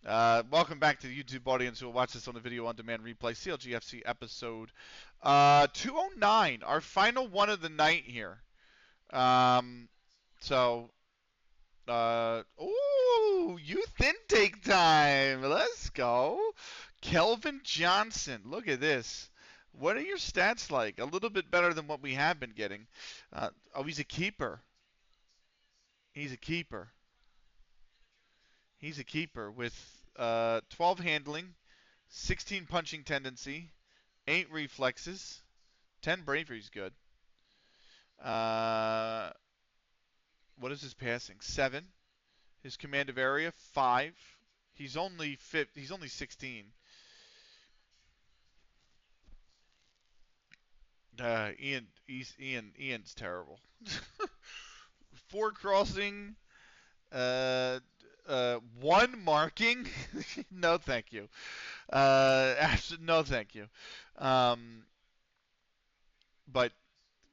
Welcome back to the YouTube audience who will watch this on the video on demand replay. CLG FC episode 209, our final one of the night here. Um, so, ooh, youth intake time. Let's go. Kelvin Johnson. Look at this. What are your stats like? A little bit better than what we have been getting. Oh, he's a keeper. He's a keeper. He's a keeper with 12 handling, 16 punching tendency, 8 reflexes, 10 bravery's good. Uh, what is his passing? 7. His command of area 5. He's only 16. Ian's terrible. 4 crossing, 1 marking. No, thank you. No, thank you. Um, but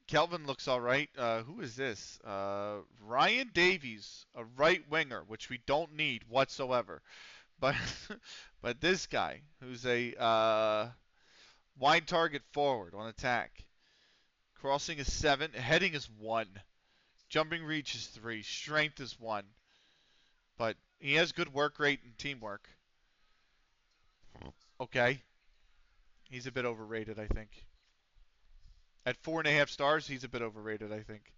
Kelvin looks all right. Who is this? Ryan Davies, a right winger, which we don't need whatsoever. But but this guy, who's a wide target forward on attack, crossing is 7, heading is 1, jumping reach is 3, strength is 1. But he has good work rate and teamwork. Okay, he's a bit overrated, I think. At 4.5 stars, he's a bit overrated, I think.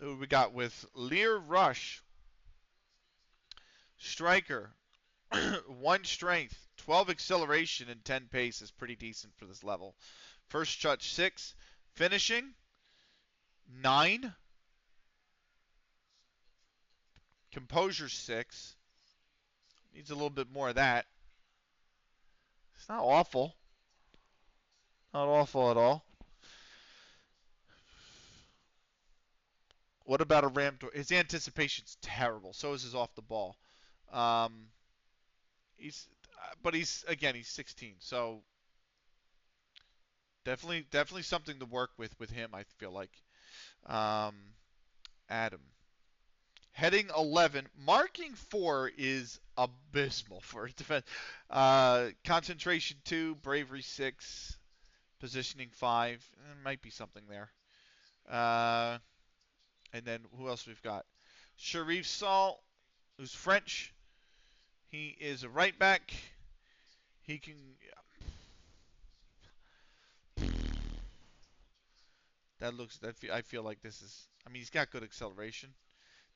Who we got with Lear Rush, striker, 1 strength, 12 acceleration, and 10 pace is pretty decent for this level. First touch 6, finishing 9, composure 6. Needs a little bit more of that. It's not awful. Not awful at all. What about a ram? His anticipation's terrible. So is his off the ball. Um, but he's 16. So definitely something to work with him. I feel like. Um, Adam. Heading 11, marking 4 is abysmal for a defense. Concentration 2, bravery 6, positioning 5. There might be something there. Uh, and then who else we've got? Sharif Salt, who's French. He is a right back. He can. That looks. I feel like this is. I mean, he's got good acceleration.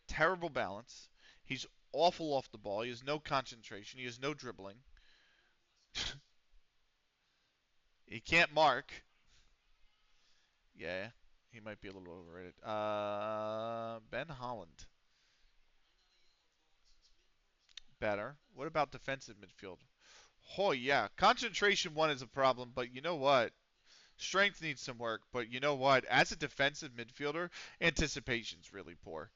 Terrible balance. He's awful off the ball. He has no concentration. He has no dribbling. He can't mark. Yeah, he might be a little overrated. Ben Holland. Better. What about defensive midfield? Oh, yeah. Concentration 1 is a problem, but you know what? Strength needs some work, but you know what? As a defensive midfielder, anticipation's really poor.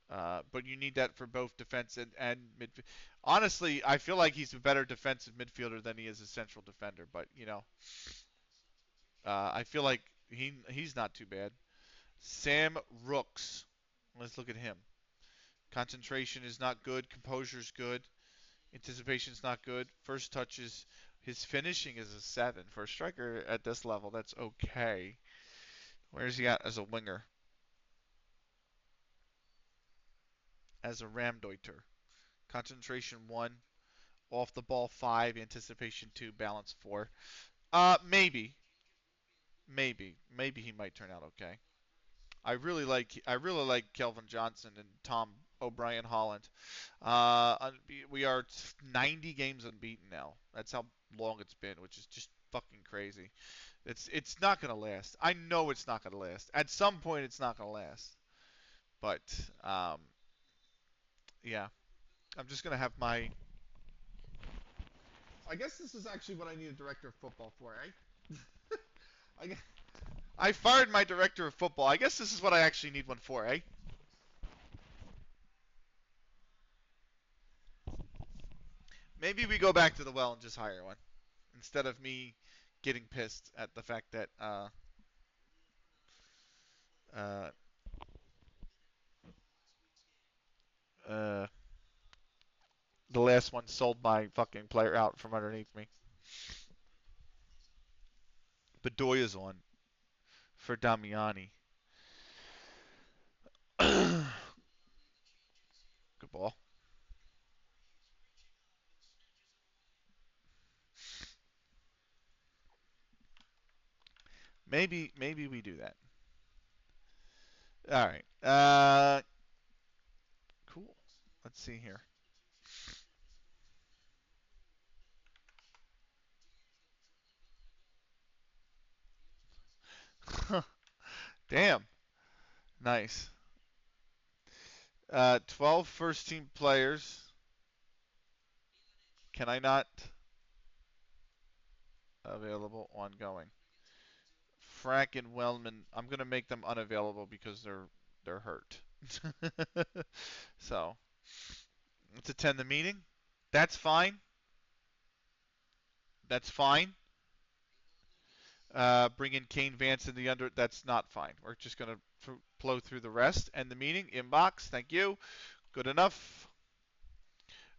But you need that for both defense and midfield. Honestly, I feel like he's a better defensive midfielder than he is a central defender. But I feel like he's not too bad. Sam Rooks. Let's look at him. Concentration is not good. Composure is good. Anticipation is not good. First touches. His finishing is a 7 for a striker at this level. That's okay. Where's he at as a winger? As a Ramdeuter. Concentration 1, off the ball 5, anticipation 2, balance 4. Maybe he might turn out okay. I really like Kelvin Johnson and Tom O'Brien Holland. We are 90 games unbeaten now. That's how long it's been, which is just fucking crazy. It's not gonna last. I know it's not gonna last. At some point, it's not gonna last. But yeah, I'm just gonna have my. I guess this is actually what I need a director of football for, eh? I, I fired my director of football. I guess this is what I actually need one for, eh? Maybe we go back to the well and just hire one instead of me getting pissed at the fact that uh, uh, the last one sold my fucking player out from underneath me. Bedoya's on for Damiani. Good ball. Maybe we do that. All right. Cool. Let's see here. Damn. Nice. 12 first team players. Can I not? Available ongoing. Frank and Wellman. I'm gonna make them unavailable because they're hurt. So let's attend the meeting. That's fine. That's fine. Bring in Kane Vance in the under. That's not fine. We're just gonna flow through the rest. End the meeting. Inbox. Thank you. Good enough.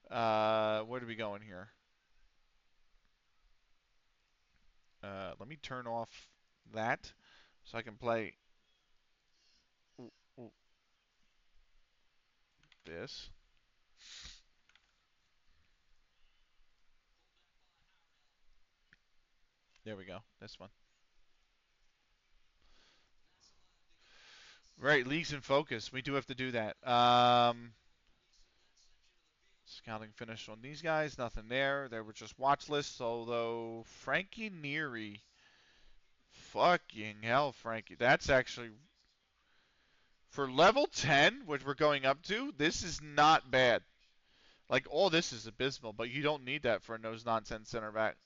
Where do we go in here? Let me turn off that so I can play this. There we go. This one. Right, leagues in focus. We do have to do that. Scouting finish on these guys. Nothing there. They were just watch lists. Although Frankie Neary, fucking hell, Frankie. That's actually for level 10, which we're going up to. This is not bad. Like all this is abysmal, but you don't need that for a no nonsense center back.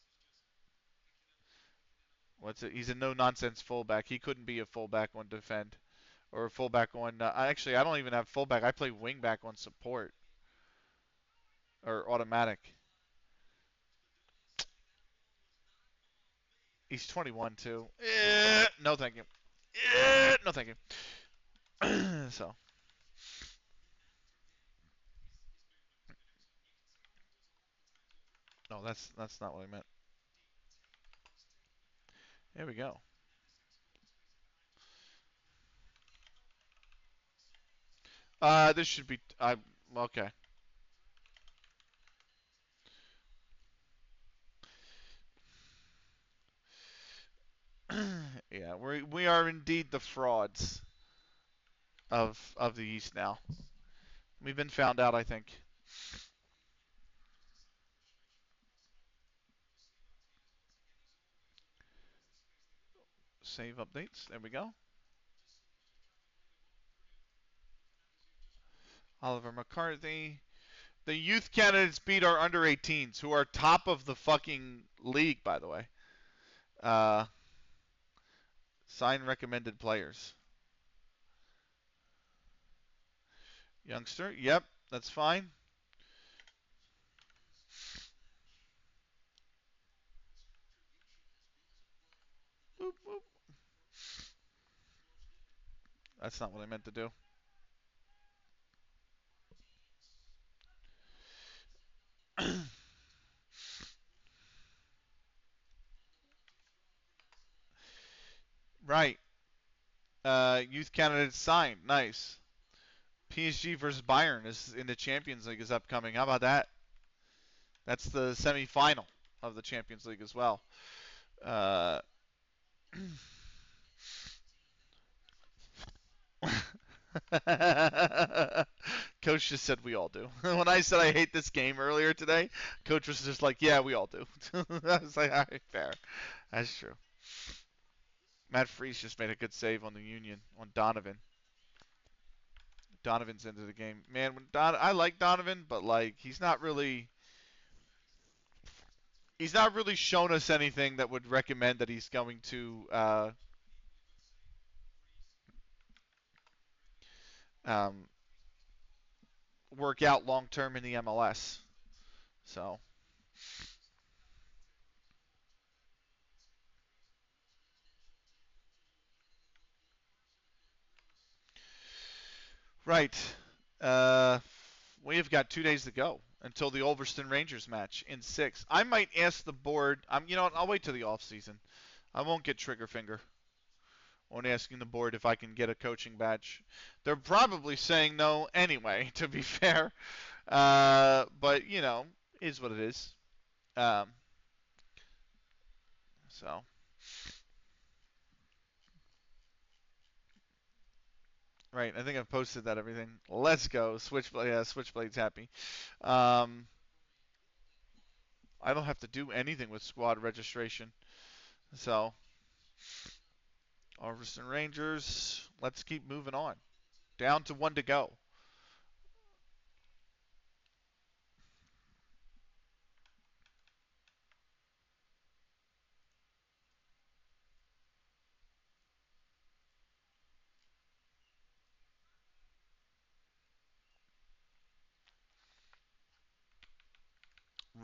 What's it? He's a no nonsense fullback. He couldn't be a fullback on defend or a fullback on. Actually, I don't even have fullback. I play wingback on support or automatic. He's 21 too. No, thank you. No, thank you. So, no, that's not what I meant. There we go. This should be. I okay. Yeah, we are indeed the frauds of the East now. We've been found out, I think. Save updates. There we go. Oliver McCarthy. The youth candidates beat our under 18s, who are top of the fucking league, by the way. Uh, sign recommended players. Youngster. Yep, that's fine. Boop, boop. That's not what I meant to do. Right. Youth candidates signed. Nice. PSG versus Bayern is in the Champions League is upcoming. How about that? That's the semi-final of the Champions League as well. Uh, Coach just said we all do. When I said I hate this game earlier today, Coach was just like, "Yeah, we all do." I was like, "All right, fair. That's true." Matt Freese just made a good save on the Union on Donovan. Donovan's into the game. Man, I like Donovan, but like he's not really shown us anything that would recommend that he's going to um, work out long term in the MLS. So right, uh, we have got 2 days to go, until the Ulverston Rangers match in 6. I might ask the board. You know what? I'll wait till the off season. I won't get trigger finger on asking the board if I can get a coaching badge. They're probably saying no anyway, to be fair. But you know, is what it is. Um, so. Right, I think I've posted that everything. Let's go. Switchblade, yeah, Switchblade's happy. Um, I don't have to do anything with squad registration. So, Ulverston Rangers, let's keep moving on. Down to 1 to go.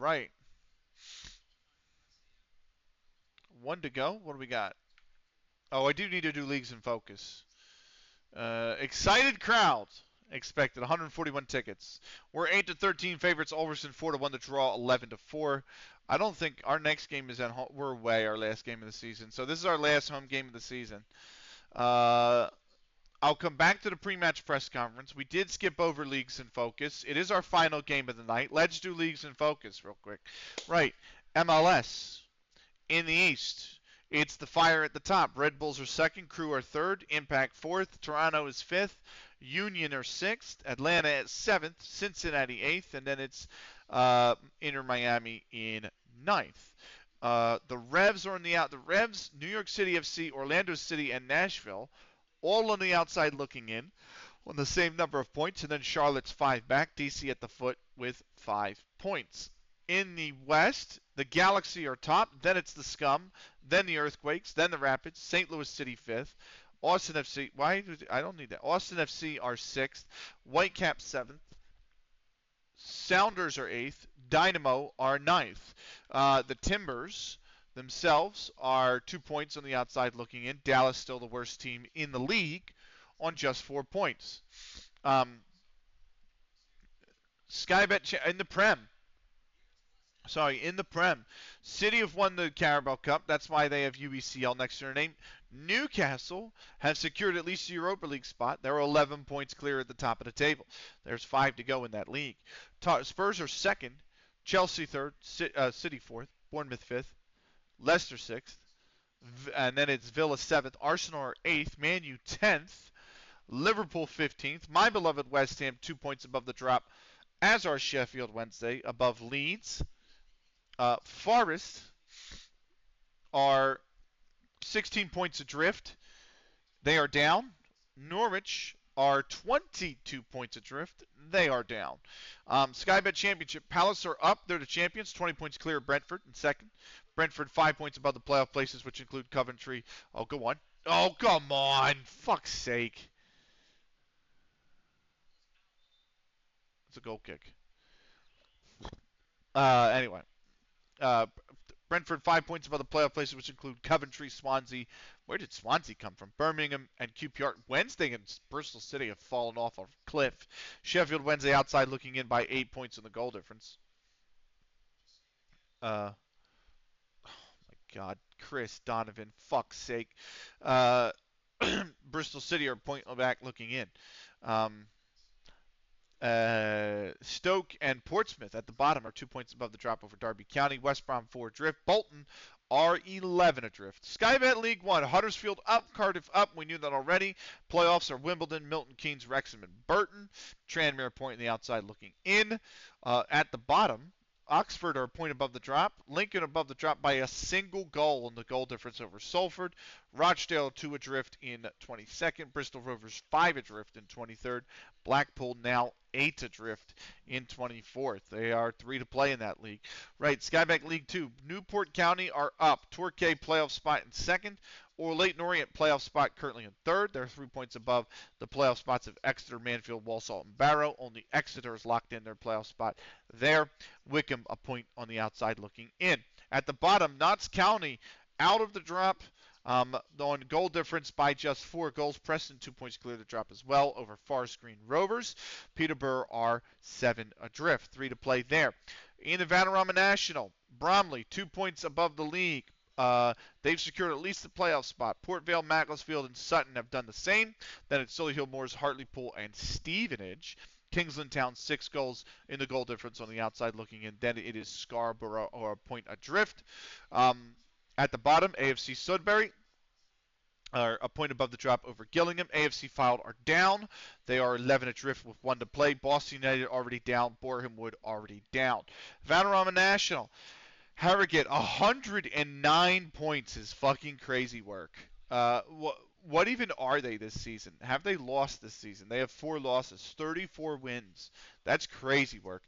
Right. 1 to go. What do we got? Oh, I do need to do leagues in focus. Excited crowd expected. 141 tickets. We're 8 to 13 favorites. Ulverston 4 to 1 to draw. 11 to 4. I don't think our next game is at home. We're away our last game of the season. So this is our last home game of the season. I'll come back to the pre-match press conference. We did skip over leagues in focus. It is our final game of the night. Let's do leagues in focus real quick. Right. MLS. In the East, it's the Fire at the top. Red Bulls are second, Crew are third, Impact fourth, Toronto is fifth, Union are sixth, Atlanta at seventh, Cincinnati eighth, and then it's Inter Miami in ninth. The Revs are on the out. The Revs, New York City FC, Orlando City, and Nashville, all on the outside looking in, on the same number of points, and then Charlotte's 5 back, DC at the foot with 5 points. In the West, the Galaxy are top, then it's the Scum, then the Earthquakes, then the Rapids, St. Louis City 5th, Austin FC, I don't need that. Austin FC are 6th, Whitecaps 7th, Sounders are 8th, Dynamo are 9th. The Timbers themselves are 2 points on the outside looking in. Dallas still the worst team in the league on just 4 points. Skybet in the Prem. In the Prem. City have won the Carabao Cup. That's why they have UECL next to their name. Newcastle have secured at least a Europa League spot. They're 11 points clear at the top of the table. There's 5 to go in that league. Spurs are second. Chelsea third. City fourth. Bournemouth fifth. Leicester sixth. And then it's Villa seventh. Arsenal are eighth. Man U 10th. Liverpool 15th. My beloved West Ham 2 points above the drop, as are Sheffield Wednesday above Leeds. Forest are 16 points adrift. They are down. Norwich are 22 points adrift. They are down. Skybet Championship. Palace are up. They're the champions. 20 points clear of Brentford in second. Brentford 5 points above the playoff places, which include Coventry. Oh, go on. Oh, come on. Fuck's sake. It's a goal kick. Anyway. Brentford 5 points above the playoff places, which include Coventry, Swansea. Where did Swansea come from? Birmingham and QPR. Wednesday and Bristol City have fallen off a cliff. Sheffield Wednesday outside looking in by 8 points in the goal difference. Oh my God. Chris Donovan. Fuck's sake. Bristol City are point back looking in. Stoke and Portsmouth at the bottom are 2 points above the drop over Derby County. West Brom 4 adrift. Bolton are 11 adrift. Skybet League 1. Huddersfield up. Cardiff up. We knew that already. Playoffs are Wimbledon, Milton Keynes, Wrexham, and Burton. Tranmere point on the outside looking in. At the bottom, Oxford are a point above the drop. Lincoln above the drop by a single goal in the goal difference over Salford. Rochdale 2 adrift in 22nd. Bristol Rovers 5 adrift in 23rd. Blackpool now 8 adrift in 24th. They are 3 to play in that league. Right, Skybet League 2. Newport County are up. Torquay playoff spot in second. Or Leyton Orient playoff spot currently in third. They're 3 points above the playoff spots of Exeter, Manfield, Walsall, and Barrow. Only Exeter is locked in their playoff spot there. Wickham a point on the outside looking in. At the bottom, Notts County out of the drop. On goal difference by just 4 goals, Preston 2 points clear the drop as well over Forest Green Rovers. Peterborough are 7 adrift. 3 to play there. In the Vanarama National, Bromley 2 points above the league. They've secured at least the playoff spot. Port Vale, Macclesfield, and Sutton have done the same. Then it's Solihull Moors, Hartlepool, and Stevenage. Kingsland Town 6 goals in the goal difference on the outside looking in. Then it is Scarborough or a point adrift. At the bottom, AFC Sudbury are a point above the drop over Gillingham. AFC Fylde are down. They are 11 adrift with 1 to play. Boston United already down. Boreham Wood already down. Vanarama National. Harrogate, 109 points is fucking crazy work. What even are they this season? Have they lost this season? They have 4 losses, 34 wins. That's crazy work.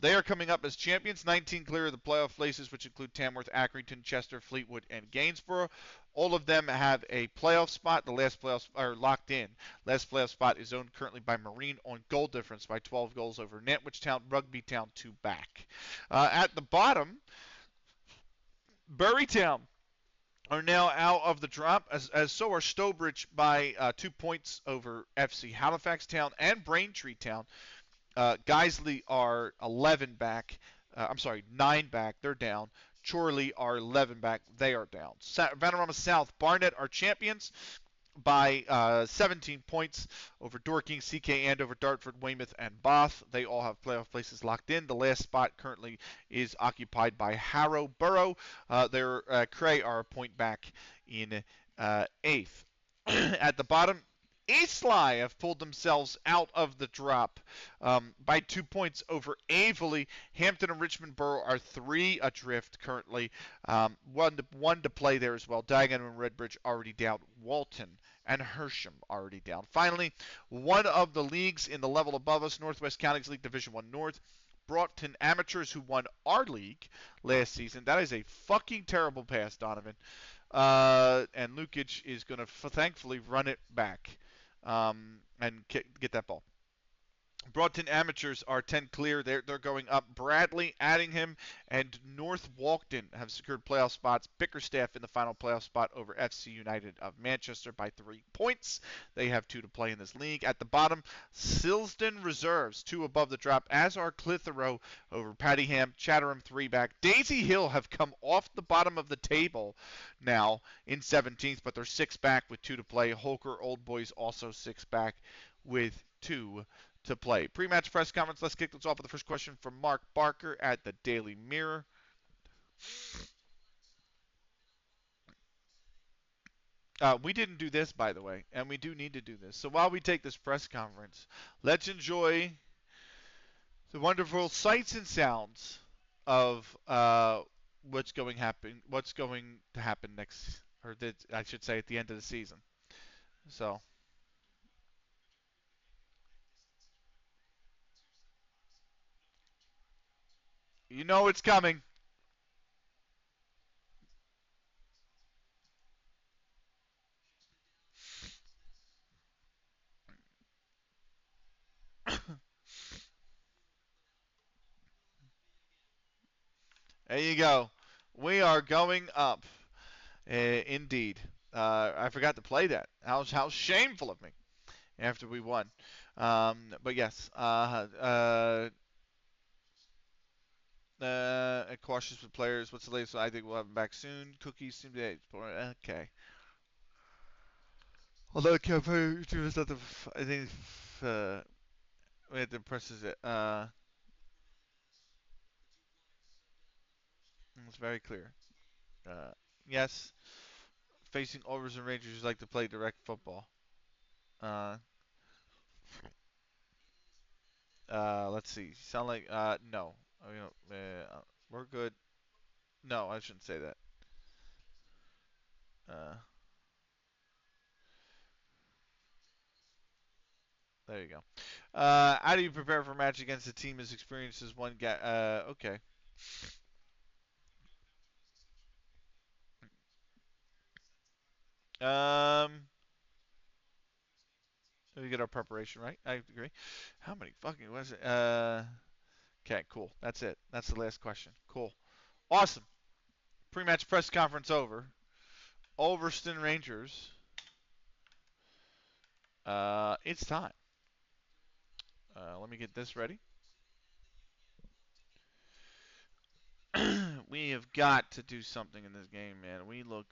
They are coming up as champions, 19 clear of the playoff places, which include Tamworth, Accrington, Chester, Fleetwood, and Gainsborough. All of them have a playoff spot. The last playoff are locked in. Last playoff spot is owned currently by Marine on goal difference by 12 goals over Nantwich Town, Rugby Town 2 back. At the bottom, Bury Town are now out of the drop, as so are Stowbridge by 2 points over FC Halifax Town and Braintree Town. Guiseley are 11 back. 9 back. They're down. Chorley are 11 back. They are down. Vanarama South, Barnet are champions by 17 points over Dorking, CK Andover, Dartford, Weymouth, and Bath. They all have playoff places locked in. The last spot currently is occupied by Harrow Borough. Their Cray are a point back in 8th. At the bottom, Eastleigh have pulled themselves out of the drop by 2 points over Aveley. Hampton and Richmond Borough are 3 adrift currently. One to play there as well. Diagon and Redbridge already down. Walton and Hersham already down. Finally, one of the leagues in the level above us, Northwest Counties League Division 1 North, Broughton Amateurs, who won our league last season. That is a fucking terrible pass, Donovan. And Lukic is going to thankfully run it back and get that ball. Broughton Amateurs are 10 clear. They're going up. Bradley, Addingham, and North Walkden have secured playoff spots. Bickerstaff in the final playoff spot over FC United of Manchester by 3 points. They have 2 to play in this league. At the bottom, Silsden Reserves, 2 above the drop, as are Clitheroe over Paddyham. Chatterham 3 back. Daisy Hill have come off the bottom of the table now in 17th, but they're 6 back with 2 to play. Holker Old Boys also 6 back with 2 to play. Pre-match press conference. Let's kick this off with the first question from Mark Barker at the Daily Mirror. We didn't do this, by the way, and we do need to do this. So while we take this press conference, let's enjoy the wonderful sights and sounds of what's going to happen next, or I should say at the end of the season. So. You know it's coming. There you go. We are going up. Indeed. I forgot to play that. How shameful of me after we won. But yes. Cautious with players. What's the latest? I think we'll have him back soon. Cookies seem to. Okay. Although I think we have to press it. It's very clear. Yes. Facing Overs and Rangers who like to play direct football. Uh, let's see. Sound like no. We're good. No, I shouldn't say that. Uh, there you go. How do you prepare for a match against a team as experienced as one guy? Okay. Um, we get our preparation right. I agree. How many fucking was it? Okay, cool. That's it. That's the last question. Cool. Awesome. Pre-match press conference over. Ulverston Rangers. It's time. Let me get this ready. We have got to do something in this game, man. We look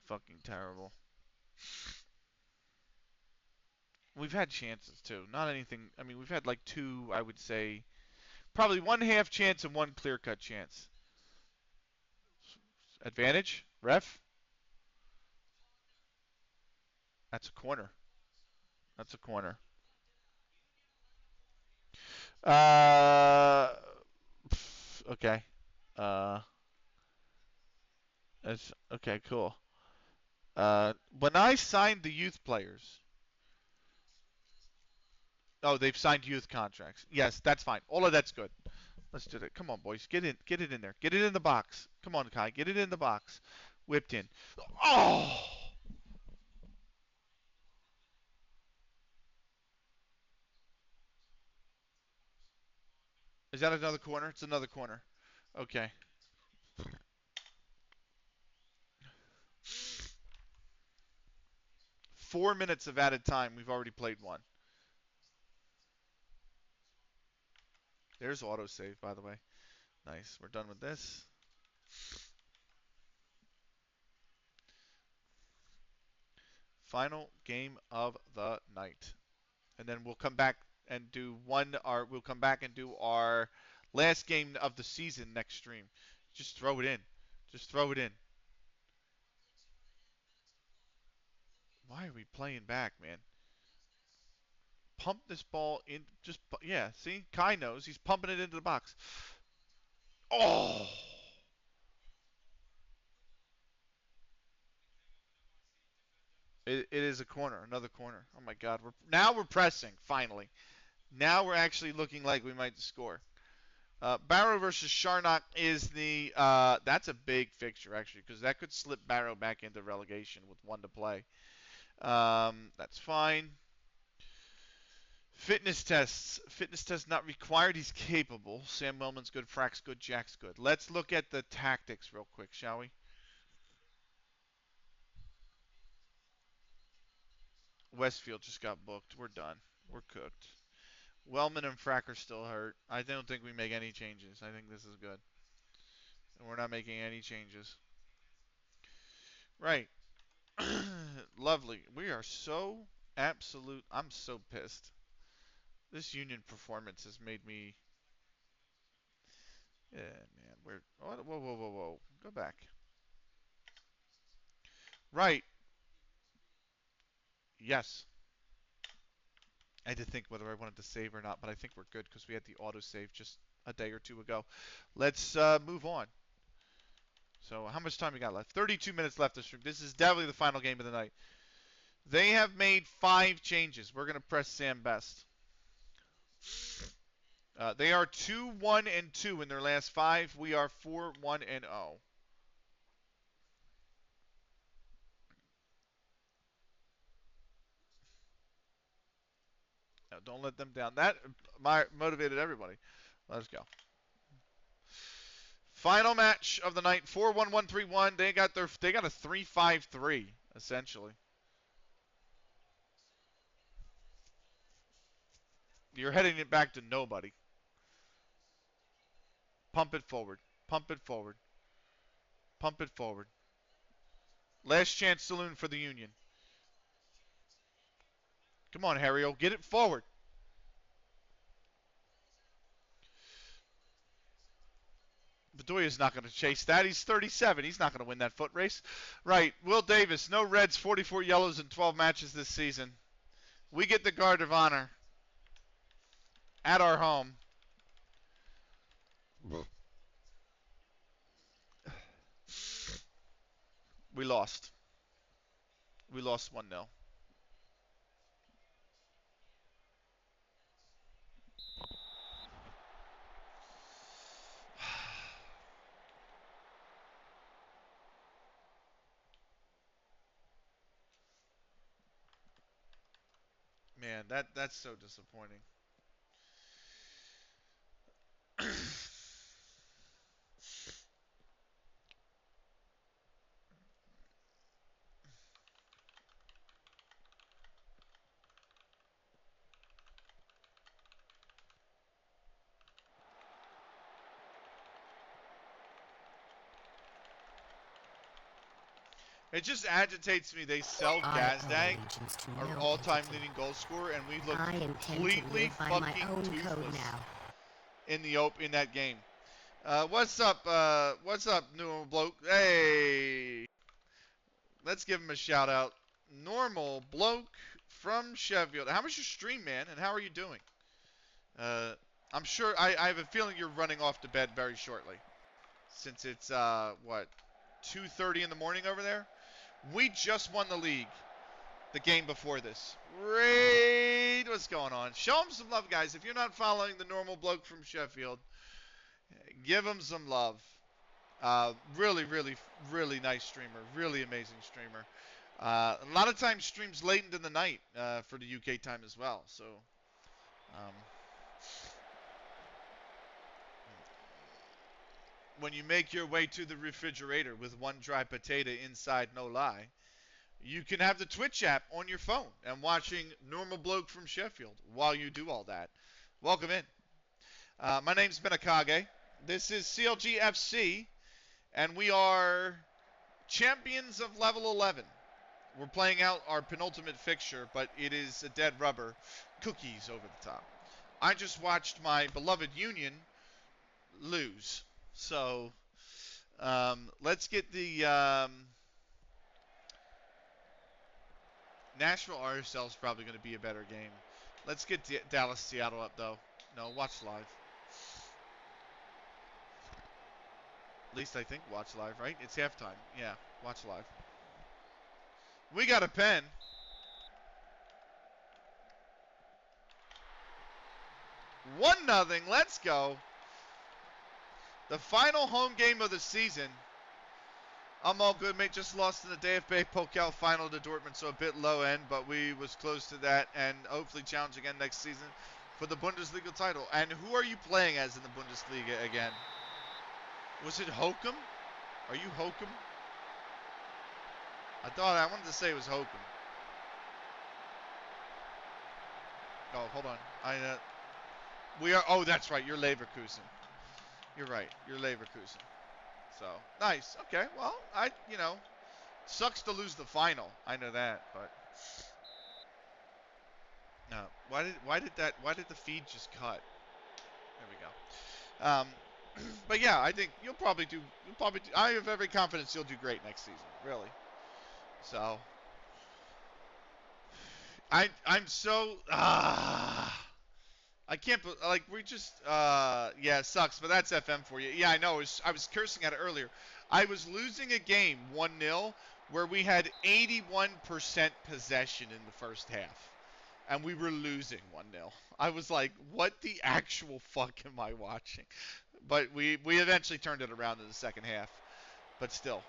fucking terrible. We've had chances too. Not anything. I mean, we've had like two, I would say, probably one half chance and one clear cut chance. Advantage, ref. That's a corner. That's a corner. Uh, okay. Uh, that's okay. Cool. When I signed the youth players, oh, they've signed youth contracts. Yes, that's fine. All of that's good. Let's do that. Come on, boys. Get it in there. Get it in the box. Come on, Kai. Get it in the box. Whipped in. Oh! Is that another corner? It's another corner. Okay. 4 minutes of added time. We've already played one. There's autosave, by the way. Nice. We're done with this. Final game of the night. And then we'll come back and do we'll come back and do our last game of the season next stream. Just throw it in. Just throw it in. Why are we playing back, man? Pump this ball in. Yeah, see? Kai knows. He's pumping it into the box. Oh! It is a corner, another corner. Oh my God! Now we're pressing finally. Now we're actually looking like we might score. Barrow versus Sharnock is that's a big fixture actually because that could slip Barrow back into relegation with one to play. That's fine. Fitness tests. Fitness test not required. He's capable. Sam Wellman's good. Frack's good. Jack's good. Let's look at the tactics real quick, shall we? Westfield just got booked. We're done. We're cooked. Wellman and Frack are still hurt. I don't think we make any changes. I think this is good. And we're not making any changes. Right. Lovely. We are so absolute. I'm so pissed. This Union performance has made me. Yeah, man. Whoa, whoa, whoa, whoa, whoa. Go back. Right. Yes. I had to think whether I wanted to save or not, but I think we're good because we had the auto save just a day or two ago. Let's move on. So how much time we got left? 32 minutes left to stream. This is definitely the final game of the night. They have made 5 changes. We're going to press Sam Best. They are 2-1-2 in their last 5. We are 4-1-0. Now, don't let them down. That motivated everybody. Let's go. Final match of the night. 4-1-1-3-1. They got a 3-5-3 essentially. You're heading it back to nobody. Pump it forward. Pump it forward. Pump it forward. Last chance saloon for the Union. Come on, Harry. Get it forward. Bedoya's not going to chase that. He's 37. He's not going to win that foot race. Right. Will Davis, no reds, 44 yellows in 12 matches this season. We get the guard of honor at our home. We lost. We lost 1-0. Man, that's so disappointing. It just agitates me. They sell Gazdag, our all-time leading goal scorer, and we look completely fucking toothless in that game. What's up? What's up, new bloke? Hey, let's give him a shout out. Normal bloke from Sheffield. How was your stream, man? And how are you doing? Uh, I'm sure. I have a feeling you're running off to bed very shortly, since it's what 2:30 in the morning over there. We just won the league. The game before this. Raid, what's going on? Show him some love, guys. If you're not following the normal bloke from Sheffield, give him some love. Really, really, really nice streamer. Really amazing streamer. A lot of times streams late into the night for the UK time as well. So, um, when you make your way to the refrigerator with one dry potato inside, no lie, you can have the Twitch app on your phone and watching Normal Bloke from Sheffield while you do all that. Welcome in. My name's Benakage. This is CLG FC, and we are champions of level 11. We're playing out our penultimate fixture, but it is a dead rubber. Cookies over the top. I just watched my beloved Union lose. So, let's get the... Nashville RSL is probably going to be a better game. Let's get Dallas Seattle up though. No, watch live. At least I think watch live, right? It's halftime. Yeah, watch live. We got a pen. 1-0. Let's go. The final home game of the season. I'm all good, mate. Just lost in the DFB Pokal final to Dortmund, so a bit low end, but we was close to that, and hopefully challenge again next season for the Bundesliga title. And who are you playing as in the Bundesliga again? Was it Hokum? Are you Hokum? I wanted to say it was Hokum. Oh, hold on. We are. Oh, that's right. You're Leverkusen. You're right. You're Leverkusen. So, nice. Okay, well, sucks to lose the final. I know that, but no. Why did the feed just cut? There we go. But yeah, I think you'll probably do, I have every confidence you'll do great next season, really. So, I'm so, I can't, like, we just, yeah, it sucks, but that's FM for you. Yeah, I know, I was cursing at it earlier. I was losing a game 1-0 where we had 81% possession in the first half, and we were losing 1-0. I was like, what the actual fuck am I watching? But we eventually turned it around in the second half. But still,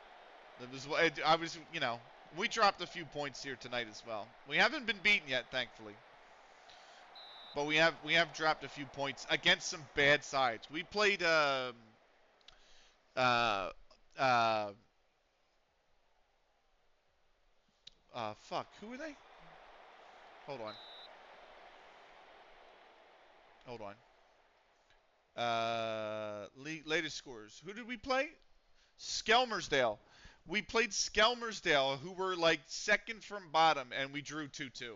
we dropped a few points here tonight as well. We haven't been beaten yet, thankfully. But we have dropped a few points against some bad sides. We played fuck, who are they? Hold on. Latest scores. Who did we play? Skelmersdale. We played Skelmersdale, who were like second from bottom, and we drew 2-2.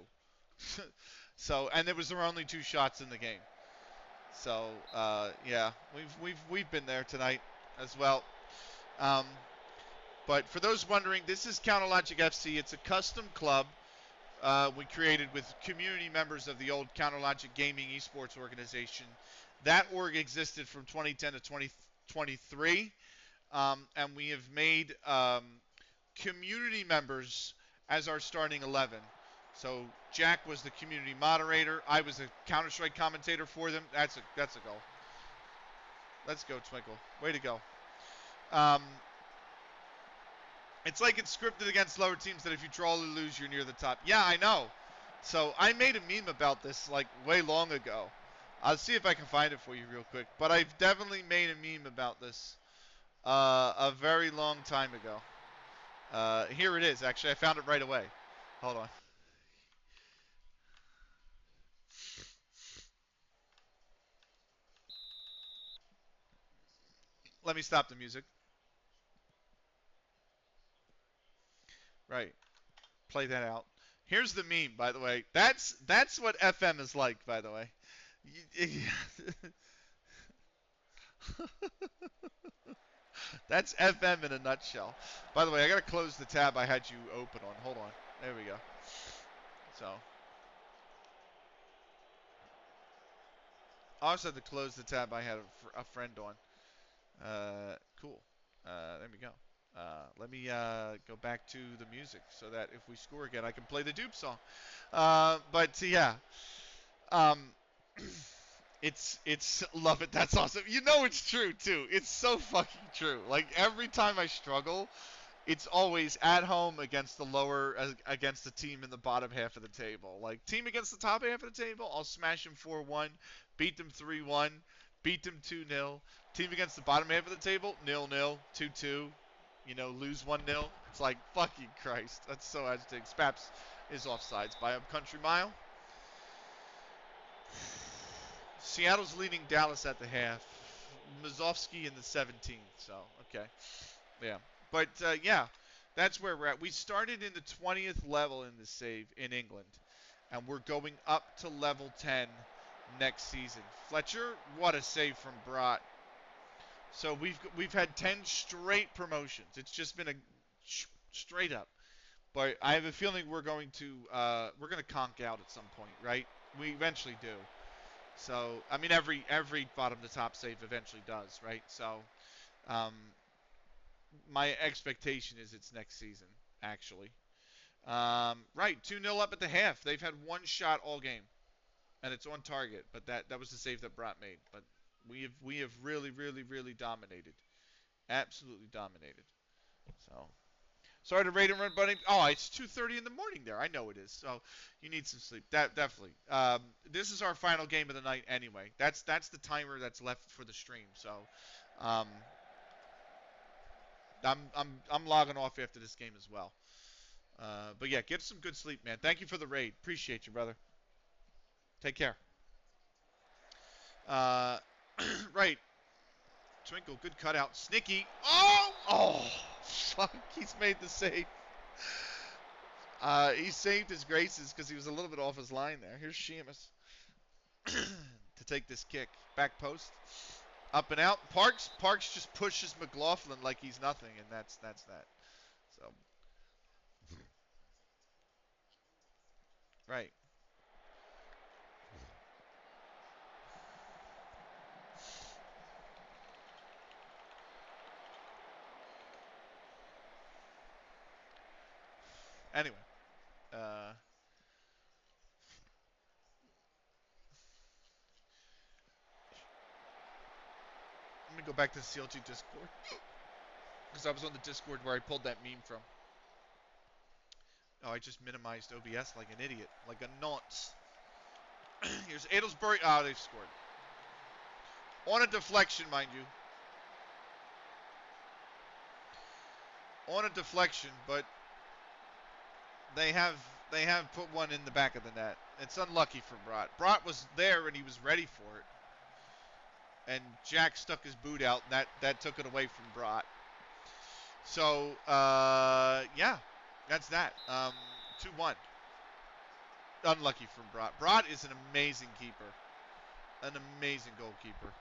So, and there was their only 2 shots in the game. So, yeah, we've been there tonight as well. But for those wondering, this is CounterLogic FC. It's a custom club we created with community members of the old CounterLogic Gaming Esports organization. That org existed from 2010 to 2023, and we have made community members as our starting 11. So Jack was the community moderator. I was a Counter-Strike commentator for them. That's a goal. Let's go, Twinkle. Way to go. It's like it's scripted against lower teams that if you draw or lose, you're near the top. Yeah, I know. So I made a meme about this like way long ago. I'll see if I can find it for you real quick. But I've definitely made a meme about this a very long time ago. Here it is. Actually, I found it right away. Hold on. Let me stop the music. Right. Play that out. Here's the meme, by the way. That's what FM is like, by the way. That's FM in a nutshell. By the way, I gotta close the tab I had you open on. Hold on. There we go. So I also had to close the tab I had a friend on. Cool. There we go. Let me go back to the music so that if we score again, I can play the dupe song. But yeah, um, it's love it. That's awesome. You know it's true too. It's so fucking true. Like every time I struggle, it's always at home against the lower against the team in the bottom half of the table. Like team against the top half of the table, I'll smash them 4-1, beat them 3-1, beat them 2-0. Team against the bottom half of the table, 0-0, 2-2. You know, lose 1-0. It's like fucking Christ. That's so agitating. Spaps is offsides by a country mile. Seattle's leading Dallas at the half. Mazovsky in the 17th. So okay, yeah. But yeah, that's where we're at. We started in the 20th level in the save in England, and we're going up to level 10 next season. Fletcher, what a save from Brat. So we've had 10 straight promotions. It's just been a straight up. But I have a feeling we're going to conk out at some point, right? We eventually do. So I mean, every bottom to top save eventually does, right? So my expectation is it's next season, actually. Right, 2-0 up at the half. They've had one shot all game, and it's on target. But that was the save that Brat made. But we have really, really, really dominated. Absolutely dominated. So sorry to rate and run, buddy. Oh, it's 2:30 in the morning there. I know it is. So you need some sleep. Definitely. This is our final game of the night anyway. That's the timer that's left for the stream. So um, I'm logging off after this game as well. But yeah, get some good sleep, man. Thank you for the raid. Appreciate you, brother. Take care. Uh, right. Twinkle, good cutout. Snicky. Oh, fuck. He's made the save. He saved his graces because he was a little bit off his line there. Here's Sheamus to take this kick. Back post. Up and out. Parks just pushes McLaughlin like he's nothing, and that's that. So. Right. Anyway. I'm going to go back to the CLG Discord. Because I was on the Discord where I pulled that meme from. Oh, I just minimized OBS like an idiot. Like a nonce. Here's Adelsbury. Oh, they've scored. On a deflection, mind you. On a deflection, but they have put one in the back of the net. It's unlucky for Brat. Brat was there and he was ready for it. And Jack stuck his boot out, and that took it away from Brat. So, yeah, that's that. 2-1. Unlucky from Brat. Brat is an amazing keeper. An amazing goalkeeper.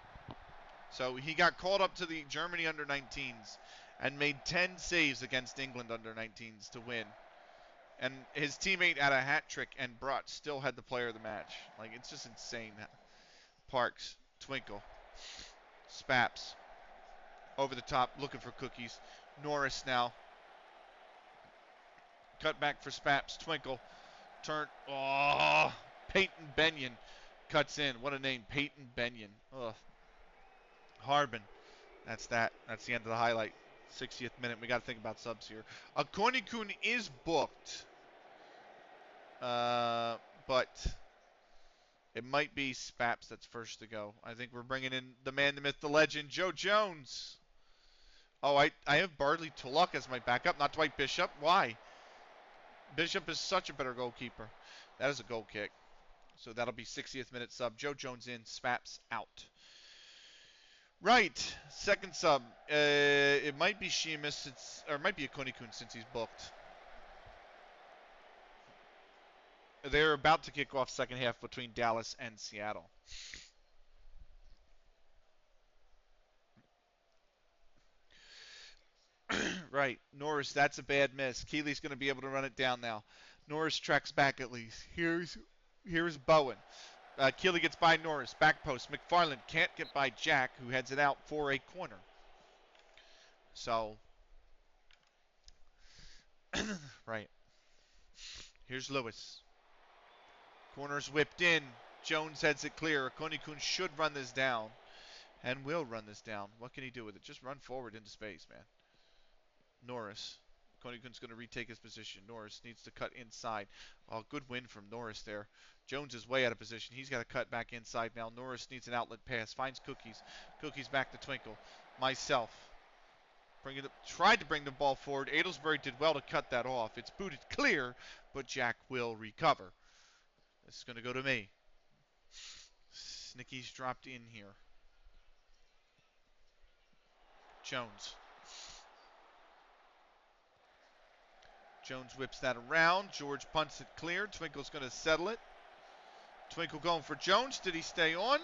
So he got called up to the Germany under-19s and made 10 saves against England under-19s to win. And his teammate had a hat trick, and Brat still had the player of the match. Like, it's just insane. Parks, Twinkle, Spaps, over the top, looking for cookies. Norris now. Cut back for Spaps. Twinkle. Turn. Oh, Peyton Benyon cuts in. What a name, Peyton Benyon. Ugh. Harbin. That's that. That's the end of the highlight. 60th minute. We got to think about subs here. Konikun is booked. But it might be Spaps that's first to go. I think we're bringing in the man, the myth, the legend, Joe Jones. Oh, I have Bardley Tulloch as my backup, not Dwight Bishop. Why? Bishop is such a better goalkeeper. That is a goal kick. So that'll be 60th minute sub. Joe Jones in, Spaps out. Right, second sub. It might be Sheamus, or it might be a Konikun since he's booked. They're about to kick off second half between Dallas and Seattle. Right. Norris, that's a bad miss. Keeley's going to be able to run it down now. Norris tracks back at least. Here's Bowen. Keeley gets by Norris. Back post. McFarland can't get by Jack, who heads it out for a corner. So, right. Here's Lewis. Corner's whipped in. Jones heads it clear. Okonikun should run this down and will run this down. What can he do with it? Just run forward into space, man. Norris. Konikun's going to retake his position. Norris needs to cut inside. Oh, good win from Norris there. Jones is way out of position. He's got to cut back inside now. Norris needs an outlet pass. Finds Cookies. Cookies back to Twinkle. Myself. Tried to bring the ball forward. Adelsbury did well to cut that off. It's booted clear, but Jack will recover. This is going to go to me. Snicky's dropped in here. Jones. Jones whips that around. George punts it clear. Twinkle's going to settle it. Twinkle going for Jones. Did he stay on?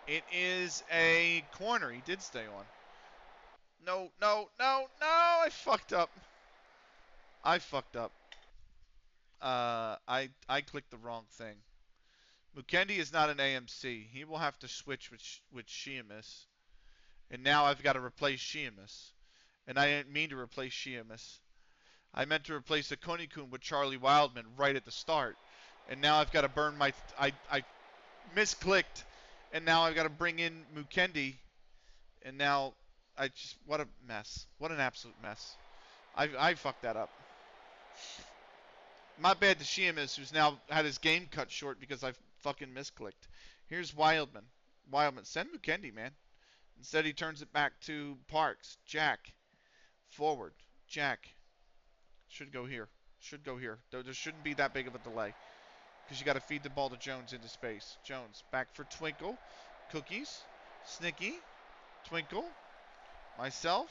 It is a corner. He did stay on. No. I fucked up. I clicked the wrong thing. Mukendi is not an AMC. He will have to switch with Sheamus. And now I've got to replace Sheamus. And I didn't mean to replace Sheamus. I meant to replace Okonikun with Charlie Wildman right at the start. And now I've got to burn my... I misclicked. And now I've got to bring in Mukendi. And now what a mess. What an absolute mess. I fucked that up. My bad to Sheamus, who's now had his game cut short because I fucking misclicked. Here's Wildman. Send Mukendi, man. Instead, he turns it back to Parks. Jack. Forward. Jack. Should go here. There shouldn't be that big of a delay. Because you got to feed the ball to Jones into space. Jones. Back for Twinkle. Cookies. Snicky. Twinkle. Myself.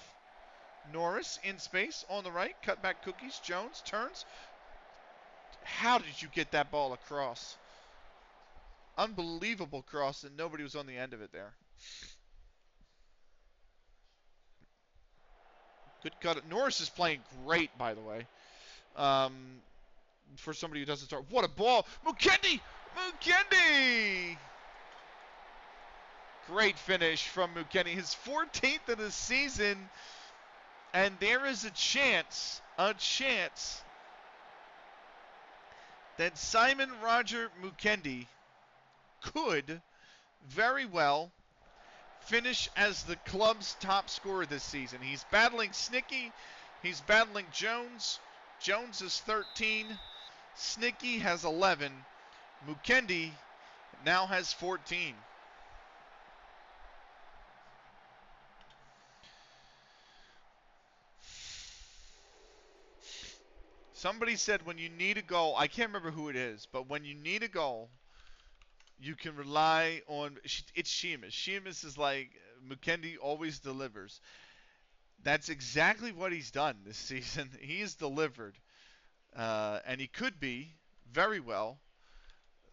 Norris in space on the right. Cut back Cookies. Jones turns. How did you get that ball across? Unbelievable cross, and nobody was on the end of it there. Good cut. Norris is playing great, by the way. For somebody who doesn't start. What a ball. Mukendi! Great finish from Mukendi. His 14th of the season. And there is a chance that Simon Roger Mukendi could very well finish as the club's top scorer this season. He's battling Snicky. He's battling Jones. Jones is 13. Snicky has 11. Mukendi now has 14. Somebody said when you need a goal, I can't remember who it is, but when you need a goal, you can rely on, it's Sheamus. Sheamus is like, Mukendi always delivers. That's exactly what he's done this season. He's delivered. And he could be, very well,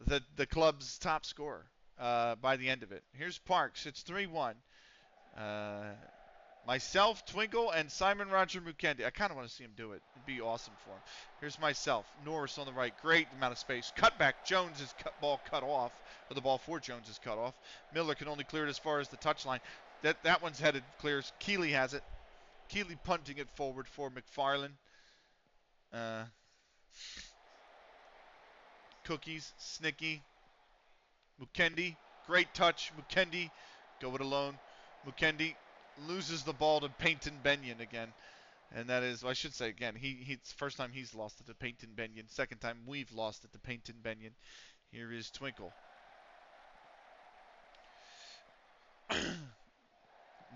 the club's top scorer by the end of it. Here's Parks. It's 3-1. Myself, Twinkle, and Simon Roger Mukendi. I kind of want to see him do it. It'd be awesome for him. Here's myself. Norris on the right. Great amount of space. Cut back. Jones' ball cut off. Or the ball for Jones is cut off. Miller can only clear it as far as the touchline. That one's headed clear. Keeley has it. Keeley punting it forward for McFarland. Cookies. Snicky. Mukendi. Great touch. Mukendi. Go it alone. Mukendi loses the ball to Peyton Benyon again. And that is, I should say again, it's first time he's lost it to Peyton Benyon. Second time we've lost it to Peyton Benyon. Here is Twinkle.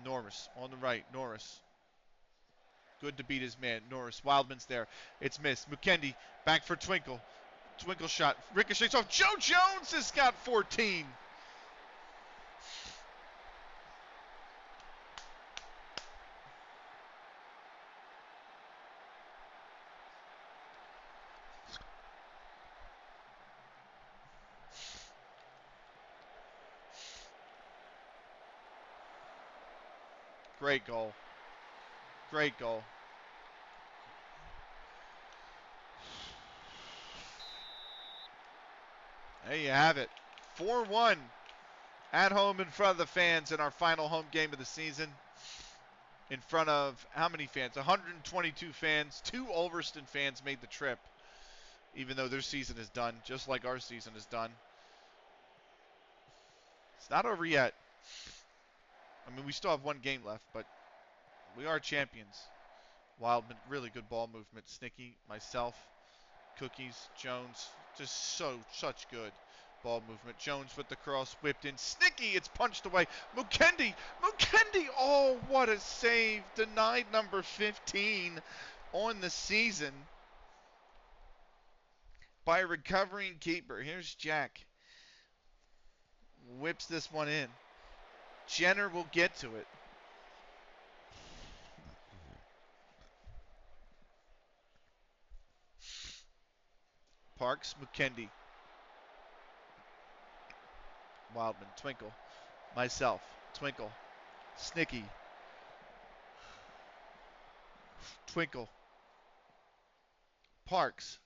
Norris on the right. Norris. Good to beat his man. Norris. Wildman's there. It's missed. Mukendi back for Twinkle. Twinkle shot. Ricochets off. Joe Jones has got 14. Great goal. Great goal. There you have it. 4-1 at home in front of the fans in our final home game of the season. In front of how many fans? 122 fans. 2 Ulverston fans made the trip, even though their season is done, just like our season is done. It's not over yet. I mean, we still have 1 game left, but we are champions. Wildman, really good ball movement. Snicky, myself, Cookies, Jones, just such good ball movement. Jones with the cross, whipped in. Snicky, it's punched away. Mukendi, oh, what a save. Denied number 15 on the season by a recovering keeper. Here's Jack. Whips this one in. Jenner will get to it. Parks, Mukendi. Wildman, Twinkle. Myself, Twinkle. Snicky. Twinkle. Parks.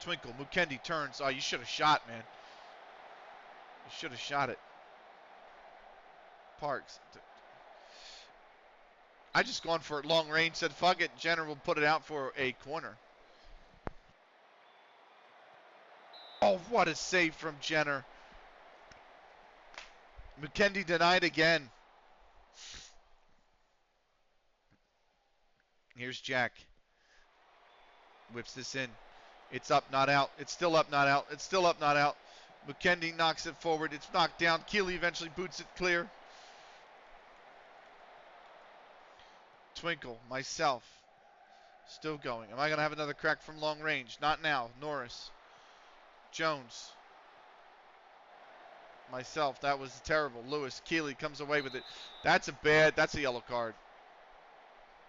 Twinkle. Mukendi turns. Oh, you should have shot, man. You should have shot it. Parks. I just gone for it long range. Said, fuck it. Jenner will put it out for a corner. Oh, what a save from Jenner. Mukendi denied again. Here's Jack. Whips this in. It's up, not out. It's still up, not out. It's still up, not out. Mukendi knocks it forward. It's knocked down. Keeley eventually boots it clear. Twinkle, myself. Still going. Am I going to have another crack from long range? Not now. Norris. Jones. Myself. That was terrible. Lewis. Keeley comes away with it. That's a yellow card.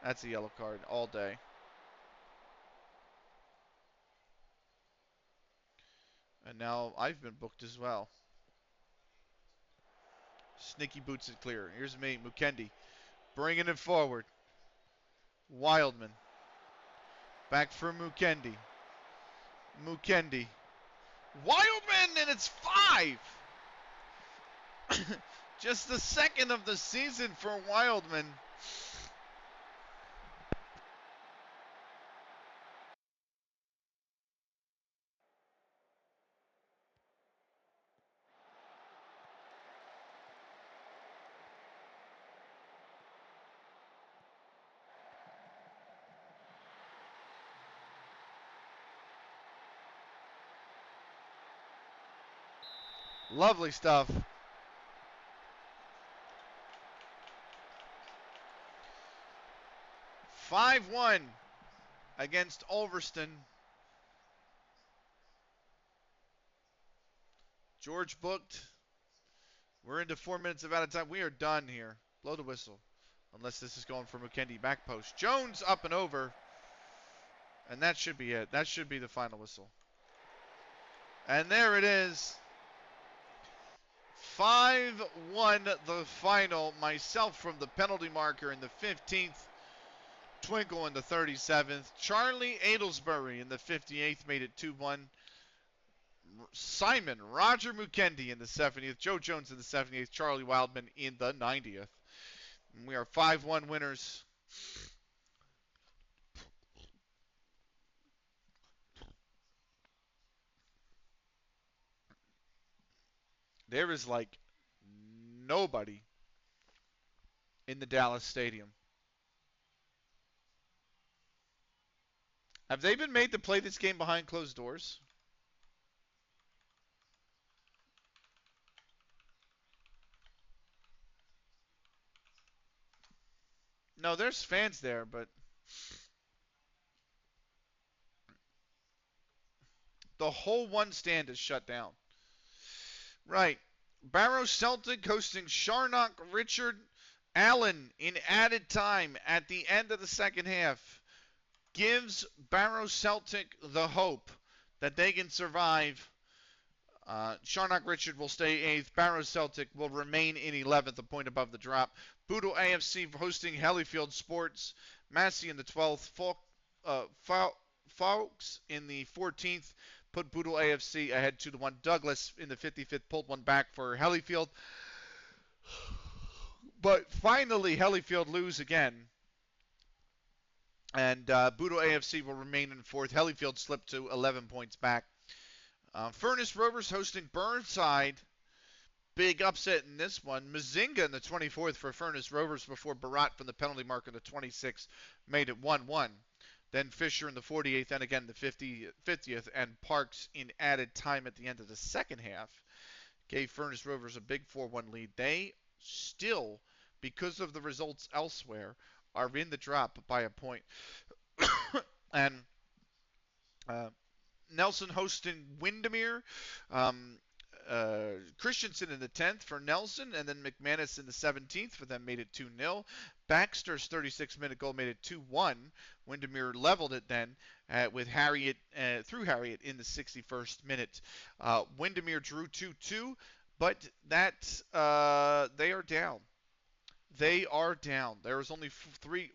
That's a yellow card all day. And now I've been booked as well. Snicky boots it clear. Here's me, Mukendi. Bringing it forward. Wildman. Back for Mukendi. Mukendi. Wildman, and it's 5! Just the second of the season for Wildman. Lovely stuff. (5-1) against Ulverston. George booked. We're into 4 minutes of out of time. We are done here. Blow the whistle. Unless this is going for Mukendi. Back post. Jones up and over. And that should be it. That should be the final whistle. And there it is. 5-1 the final. Myself from the penalty marker in the 15th. Twinkle in the 37th. Charlie Adelsbury in the 58th made it 2-1. Simon Roger Mukendi in the 70th. Joe Jones in the 78th. Charlie Wildman in the 90th. And we are 5-1 winners. There is like nobody in the Dallas Stadium. Have they been made to play this game behind closed doors? No, there's fans there, but the whole one stand is shut down. Right. Barrow Celtic hosting Sharnock Richard Allen in added time at the end of the second half. Gives Barrow Celtic the hope that they can survive Sharnock Richard will stay 8th. Barrow Celtic will remain in 11th, a point above the drop. Bootle AFC hosting Hellyfield Sports. Massey in the 12th. Fawkes in the 14th. Put Bootle AFC ahead 2-1. Douglas in the 55th pulled one back for Hellyfield. But finally, Hellyfield lose again. And Bootle AFC will remain in 4th. Hellyfield slipped to 11 points back. Furnace Rovers hosting Burnside. Big upset in this one. Mazinga in the 24th for Furnace Rovers before Barat from the penalty mark in the 26th made it 1-1. Then Fisher in the 48th and again the 50th, and Parks in added time at the end of the second half gave Furnace Rovers a big 4-1 lead. They still, because of the results elsewhere, are in the drop by a point. And Nelson hosting Windermere. Christensen in the 10th for Nelson, and then McManus in the 17th for them made it 2-0. Baxter's 36-minute goal made it 2-1. Windermere leveled it then with Harriet through Harriet in the 61st minute. Windermere drew 2-2, but they are down. They are down. There is only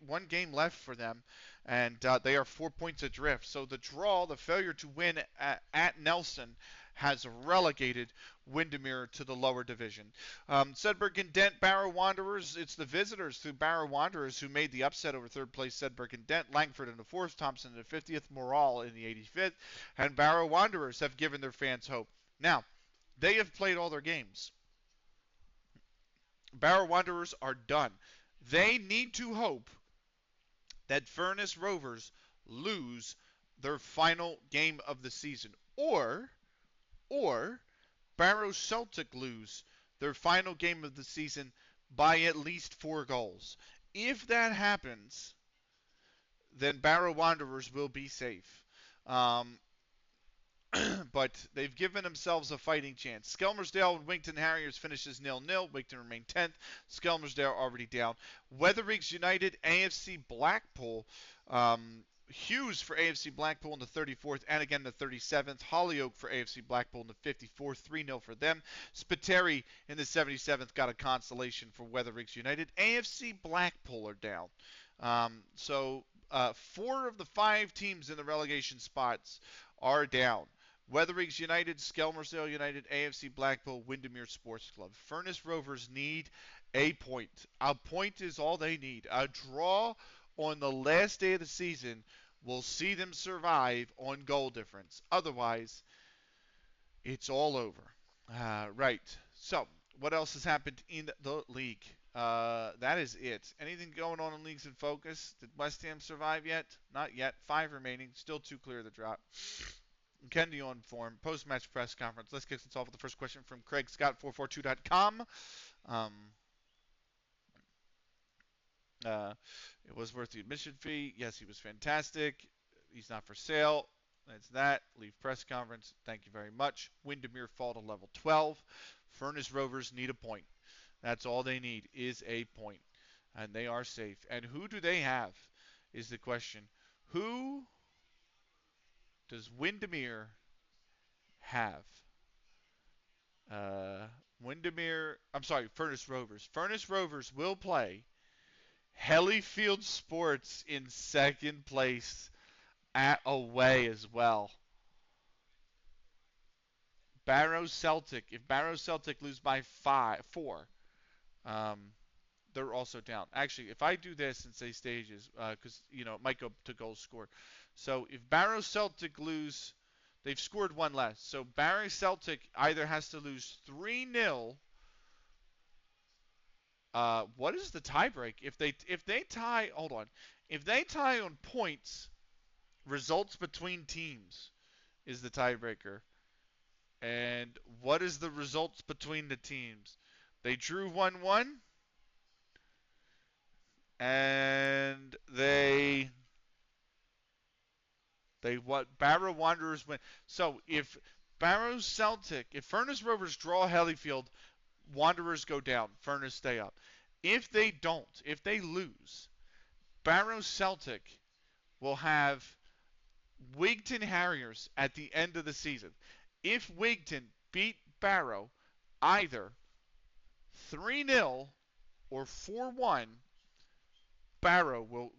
one game left for them, and they are 4 points adrift. So the draw, the failure to win at Nelson, has relegated Windermere to the lower division. Sedberg and Dent, Barrow Wanderers. It's the visitors through Barrow Wanderers who made the upset over third place Sedberg and Dent. Langford in the 4th, Thompson in the 50th, Morale in the 85th, and Barrow Wanderers have given their fans hope. Now, they have played all their games. Barrow Wanderers are done. They need to hope that Furnace Rovers lose their final game of the season, or Barrow Celtic lose their final game of the season by at least 4 goals. If that happens, then Barrow Wanderers will be safe. But they've given themselves a fighting chance. Skelmersdale and Wington Harriers finishes 0-0. Wington remain 10th. Skelmersdale already down. Weatheriggs United, AFC Blackpool. Hughes for AFC Blackpool in the 34th and again the 37th. Hollyoak for AFC Blackpool in the 54th, 3-0 for them. Spiteri in the 77th got a consolation for Weatheriggs United. AFC Blackpool are down. So 4 of the 5 teams in the relegation spots are down. Weatheriggs United, Skelmersdale United, AFC Blackpool, Windermere Sports Club. Furnace Rovers need a point. A point is all they need. A draw on the last day of the season will see them survive on goal difference. Otherwise, it's all over. Right. So, what else has happened in the league? That is it. Anything going on in Leagues in Focus? Did West Ham survive yet? Not yet. 5 remaining. Still 2 clear of the drop. Kendi on form. Post-match press conference. Let's kick this off with the first question from Craig Scott, 442.com. It was worth the admission fee. Yes, he was fantastic. He's not for sale. That's that. Leave press conference. Thank you very much. Windermere fall to level 12. Furnace Rovers need a point. That's all they need is a point. And they are safe. And who do they have is the question. Who does Windermere have? Furnace Rovers. Furnace Rovers will play Hellyfield Sports in second place at away as well. Barrow Celtic. If Barrow Celtic lose by 4, they're also down. Actually, if I do this and say stages, because it might go to goals scored. So if Barrow Celtic lose, they've scored 1 less. So Barrow Celtic either has to lose 3-0. What is the tiebreak? If they tie, hold on. If they tie on points, results between teams is the tiebreaker. And what is the results between the teams? They drew 1-1. And they Barrow Wanderers win. So if Furnace Rovers draw Hellyfield, Wanderers go down. Furnace stay up. If they don't, if they lose, Barrow Celtic will have Wigton Harriers at the end of the season. If Wigton beat Barrow either 3-0 or 4-1,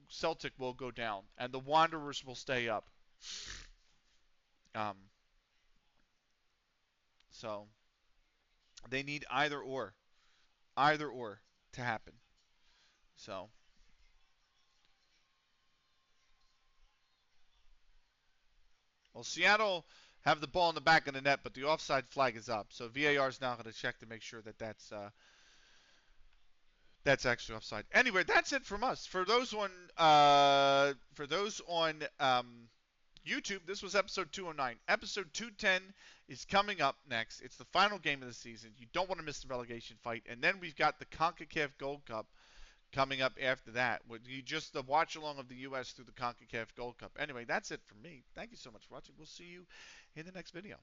Celtic will go down, and the Wanderers will stay up. Um, so they need either or to happen. So, well, Seattle have the ball in the back of the net, but the offside flag is up. So VAR is now going to check to make sure that that's actually offside. Anyway, that's it from us. For those on YouTube, this was episode 209. Episode 210 is coming up next. It's the final game of the season. You don't want to miss the relegation fight. And then we've got the CONCACAF Gold Cup coming up after that. You just the watch along of the U.S. through the CONCACAF Gold Cup. Anyway, that's it from me. Thank you so much for watching. We'll see you in the next video.